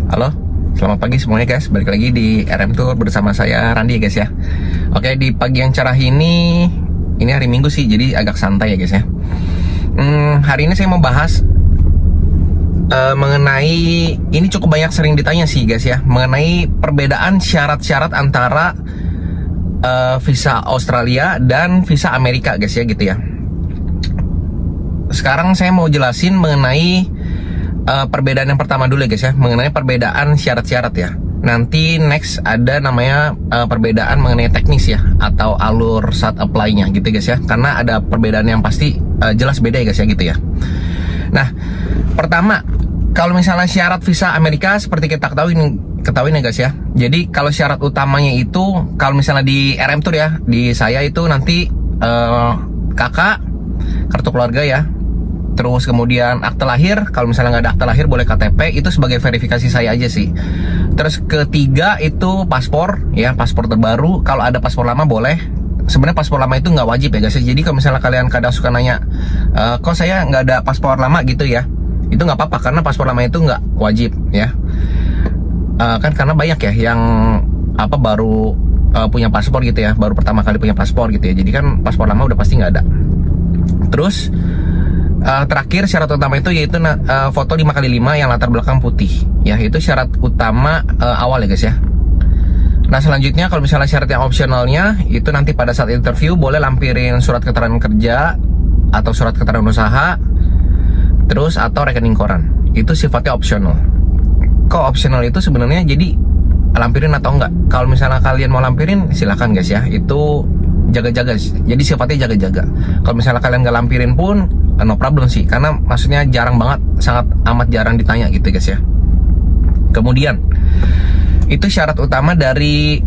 Halo, selamat pagi semuanya guys. Balik lagi di RM Tour bersama saya Randi ya guys ya. Oke, di pagi yang cerah ini hari Minggu sih, jadi agak santai ya guys ya. Hari ini saya mau bahas mengenai, ini cukup banyak sering ditanya sih guys ya, mengenai perbedaan syarat-syarat antara visa Australia dan visa Amerika guys ya gitu ya. Sekarang saya mau jelasin mengenai perbedaan yang pertama dulu ya guys ya, mengenai perbedaan syarat-syarat ya. Nanti next ada namanya perbedaan mengenai teknis ya, atau alur saat apply-nya gitu guys ya. Karena ada perbedaan yang pasti jelas beda ya guys ya gitu ya. Nah, pertama, kalau misalnya syarat visa Amerika seperti kita ketahui ya guys ya. Jadi kalau syarat utamanya itu, kalau misalnya di RM Tour ya, di saya itu nanti kakak, kartu keluarga ya. Terus kemudian akte lahir, kalau misalnya nggak ada akte lahir boleh KTP, itu sebagai verifikasi saya aja sih. Terus ketiga itu paspor ya, paspor terbaru. Kalau ada paspor lama boleh. Sebenarnya paspor lama itu nggak wajib ya guys. Jadi kalau misalnya kalian kadang suka nanya, kok saya nggak ada paspor lama gitu ya, itu nggak apa-apa karena paspor lama itu nggak wajib ya. Kan karena banyak ya yang baru punya paspor gitu ya, baru pertama kali punya paspor gitu ya. Jadi kan paspor lama udah pasti nggak ada. Terus terakhir syarat utama itu yaitu foto 5x5 yang latar belakang putih ya, itu syarat utama awal ya guys ya. Nah selanjutnya kalau misalnya syarat yang opsionalnya itu nanti pada saat interview boleh lampirin surat keterangan kerja atau surat keterangan usaha, terus atau rekening koran. Itu sifatnya opsional. Kok opsional itu sebenarnya jadi lampirin atau enggak? Kalau misalnya kalian mau lampirin silahkan guys ya, itu jaga-jaga, jadi sifatnya jaga-jaga. Kalau misalnya kalian nggak lampirin pun no problem sih, karena maksudnya jarang banget, sangat amat jarang ditanya gitu guys ya. Kemudian itu syarat utama dari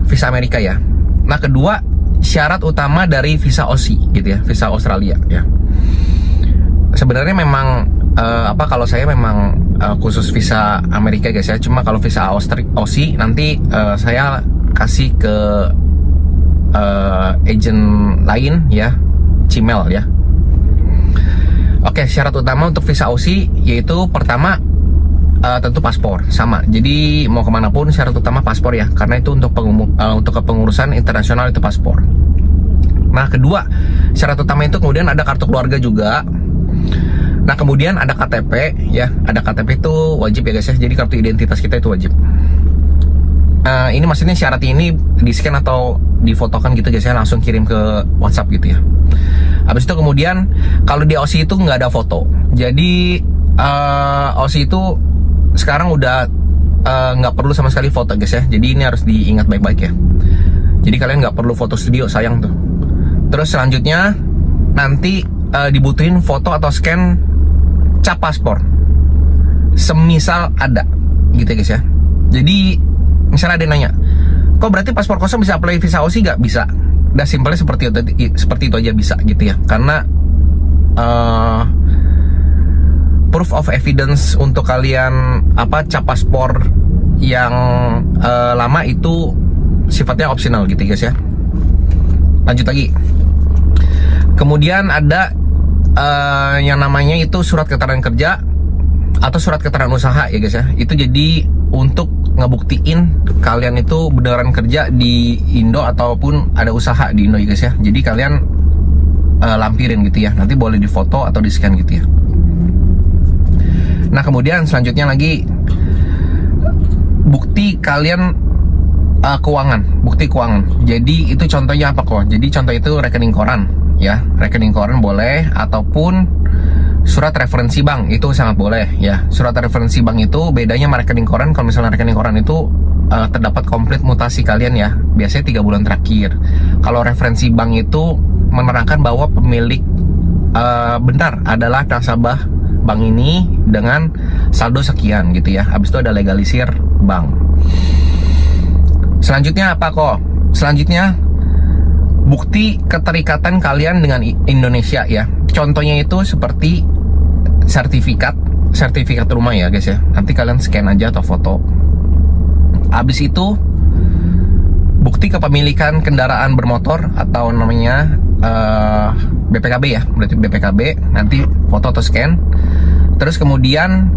visa Amerika ya. Nah kedua, syarat utama dari visa Aussie gitu ya, visa Australia ya. Sebenarnya memang kalau saya memang khusus visa Amerika guys ya. Cuma kalau visa Aussie nanti saya kasih ke agent lain ya, Cimel ya. Oke, syarat utama untuk visa Aussie yaitu pertama tentu paspor sama. Jadi mau kemanapun syarat utama paspor ya, karena itu untuk kepengurusan internasional itu paspor. Nah kedua, syarat utama itu kemudian ada kartu keluarga juga. Nah kemudian ada KTP ya, ada KTP itu wajib ya guys ya. Jadi kartu identitas kita itu wajib. Ini maksudnya syarat ini di scan atau difotokan gitu guys ya, langsung kirim ke WhatsApp gitu ya. Habis itu kemudian kalau di Aussie itu nggak ada foto. Jadi Aussie itu sekarang udah nggak perlu sama sekali foto guys ya. Jadi ini harus diingat baik-baik ya. Jadi kalian nggak perlu foto studio, sayang tuh. Terus selanjutnya nanti dibutuhin foto atau scan cap paspor, semisal ada gitu guys ya. Jadi misalnya ada yang nanya, kok berarti paspor kosong bisa apply visa Aussie? Nggak bisa. Udah simpelnya seperti itu aja bisa gitu ya. Karena proof of evidence untuk kalian cap paspor yang lama itu sifatnya opsional gitu guys ya. Lanjut lagi. Kemudian ada yang namanya itu surat keterangan kerja atau surat keterangan usaha ya guys ya. Itu jadi untuk ngebuktiin kalian itu beneran kerja di Indo ataupun ada usaha di Indo ya guys ya. Jadi kalian lampirin gitu ya. Nanti boleh difoto atau di scan gitu ya. Nah kemudian selanjutnya lagi bukti kalian bukti keuangan. Jadi itu contohnya apa kok? Jadi contoh itu rekening koran ya. Rekening koran boleh, ataupun surat referensi bank itu sangat boleh ya. Surat referensi bank itu bedanya sama rekening koran. Kalau misalnya rekening koran itu terdapat komplit mutasi kalian ya, biasanya 3 bulan terakhir. Kalau referensi bank itu menerangkan bahwa pemilik benar adalah nasabah bank ini dengan saldo sekian gitu ya. Habis itu ada legalisir bank. Selanjutnya apa kok? Selanjutnya bukti keterikatan kalian dengan Indonesia ya. Contohnya itu seperti sertifikat rumah ya guys ya. Nanti kalian scan aja atau foto. Habis itu bukti kepemilikan kendaraan bermotor atau namanya BPKB ya, berarti BPKB. Nanti foto atau scan. Terus kemudian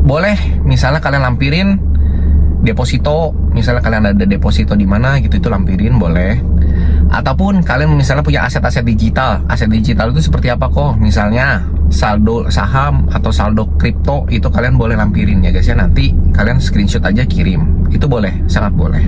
boleh misalnya kalian lampirin deposito, misalnya kalian ada deposito di mana gitu, itu lampirin boleh. Ataupun kalian misalnya punya aset-aset digital. Aset digital itu seperti apa kok? Misalnya saldo saham atau saldo kripto, itu kalian boleh lampirin ya guys ya. Nanti kalian screenshot aja kirim. Itu boleh, sangat boleh.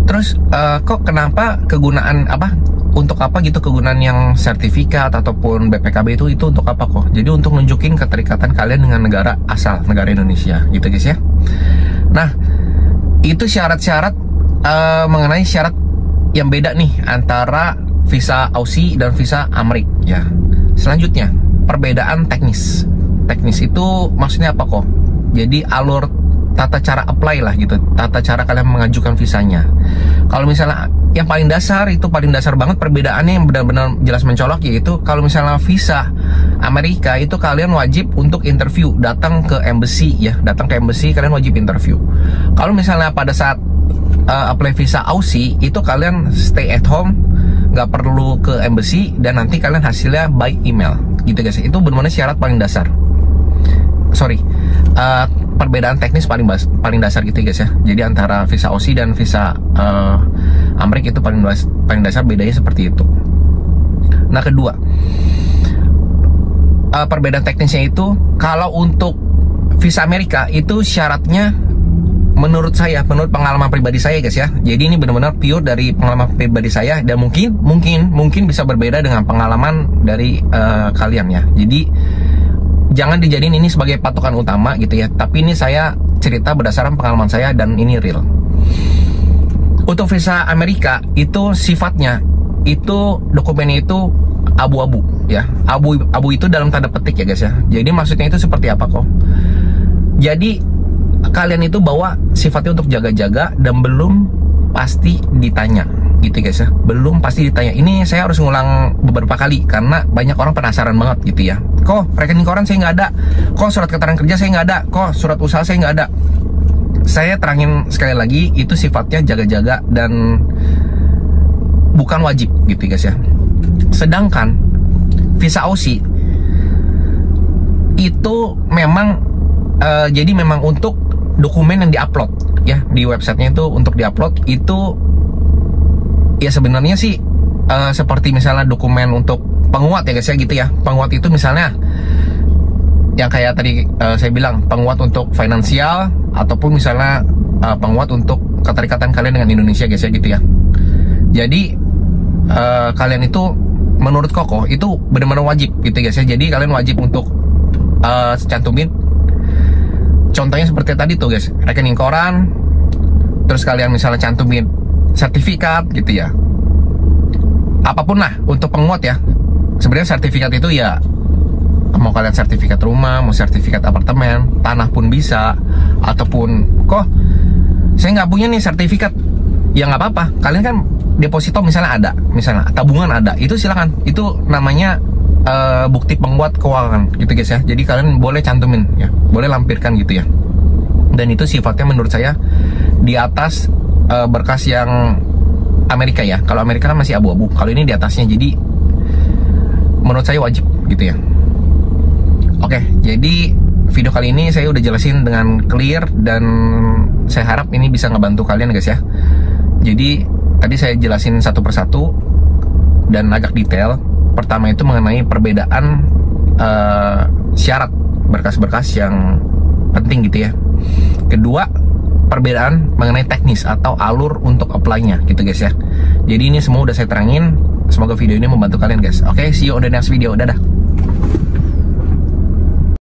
Terus kok kenapa kegunaan apa? Untuk apa gitu kegunaan yang sertifikat ataupun BPKB itu untuk apa kok? Jadi untuk nunjukin keterikatan kalian dengan negara asal, negara Indonesia gitu guys ya. Nah, itu syarat-syarat mengenai syarat yang beda nih antara visa Aussie dan visa Amerik ya. Selanjutnya, perbedaan teknis. Teknis itu maksudnya apa kok? Jadi alur tata cara apply lah gitu, tata cara kalian mengajukan visanya. Kalau misalnya yang paling dasar, itu paling dasar banget perbedaannya yang benar-benar jelas mencolok, yaitu kalau misalnya visa Amerika itu kalian wajib untuk interview, datang ke embassy ya, datang ke embassy kalian wajib interview. Kalau misalnya pada saat apply visa Aussie itu kalian stay at home, nggak perlu ke embassy, dan nanti kalian hasilnya by email gitu guys. Itu benar-benar syarat paling dasar. Perbedaan teknis paling dasar gitu guys ya. Jadi antara visa Aussie dan visa Amerika itu paling dasar, bedanya seperti itu. Nah, kedua, perbedaan teknisnya itu kalau untuk visa Amerika itu syaratnya menurut pengalaman pribadi saya guys ya. Jadi ini benar-benar pure dari pengalaman pribadi saya, dan mungkin bisa berbeda dengan pengalaman dari kalian ya. Jadi jangan dijadiin ini sebagai patokan utama gitu ya. Tapi ini saya cerita berdasarkan pengalaman saya dan ini real. Untuk visa Amerika itu sifatnya itu dokumennya itu abu-abu ya. Abu itu dalam tanda petik ya guys ya. Jadi maksudnya itu seperti apa kok? Jadi kalian itu bawa sifatnya untuk jaga-jaga dan belum pasti ditanya gitu guys ya. Belum pasti ditanya. Ini saya harus ngulang beberapa kali karena banyak orang penasaran banget gitu ya. Kok rekening koran saya nggak ada? Kok surat keterangan kerja saya nggak ada? Kok surat usaha saya nggak ada? Saya terangin sekali lagi, itu sifatnya jaga-jaga dan bukan wajib gitu guys ya. Sedangkan visa Aussie itu memang jadi memang untuk dokumen yang diupload ya di websitenya, itu untuk diupload itu ya sebenarnya sih seperti misalnya dokumen untuk penguat ya guys ya gitu ya. Penguat itu misalnya yang kayak tadi saya bilang, penguat untuk finansial ataupun misalnya penguat untuk keterikatan kalian dengan Indonesia guys ya gitu ya. Jadi kalian itu menurut Koko itu benar-benar wajib gitu guys ya. Jadi kalian wajib untuk cantumin contohnya seperti tadi tuh guys, rekening koran, terus kalian misalnya cantumin sertifikat gitu ya. Apapun lah untuk penguat ya. Sebenarnya sertifikat itu ya mau kalian sertifikat rumah, mau sertifikat apartemen, tanah pun bisa. Ataupun kok saya nggak punya nih sertifikat, ya nggak apa-apa. Kalian kan deposito misalnya ada, misalnya tabungan ada, itu silakan. Itu namanya bukti penguat keuangan gitu guys ya. Jadi kalian boleh cantumin ya, boleh lampirkan gitu ya. Dan itu sifatnya menurut saya di atas berkas yang Amerika ya. Kalau Amerika kan masih abu-abu, kalau ini di atasnya. Jadi menurut saya wajib gitu ya. Oke, jadi video kali ini saya udah jelasin dengan clear, dan saya harap ini bisa ngebantu kalian guys ya. Jadi tadi saya jelasin satu persatu dan agak detail. Pertama itu mengenai perbedaan syarat berkas-berkas yang penting gitu ya. Kedua, perbedaan mengenai teknis atau alur untuk apply-nya gitu guys ya. Jadi ini semua udah saya terangin. Semoga video ini membantu kalian guys. Oke, see you on the next video. Dadah.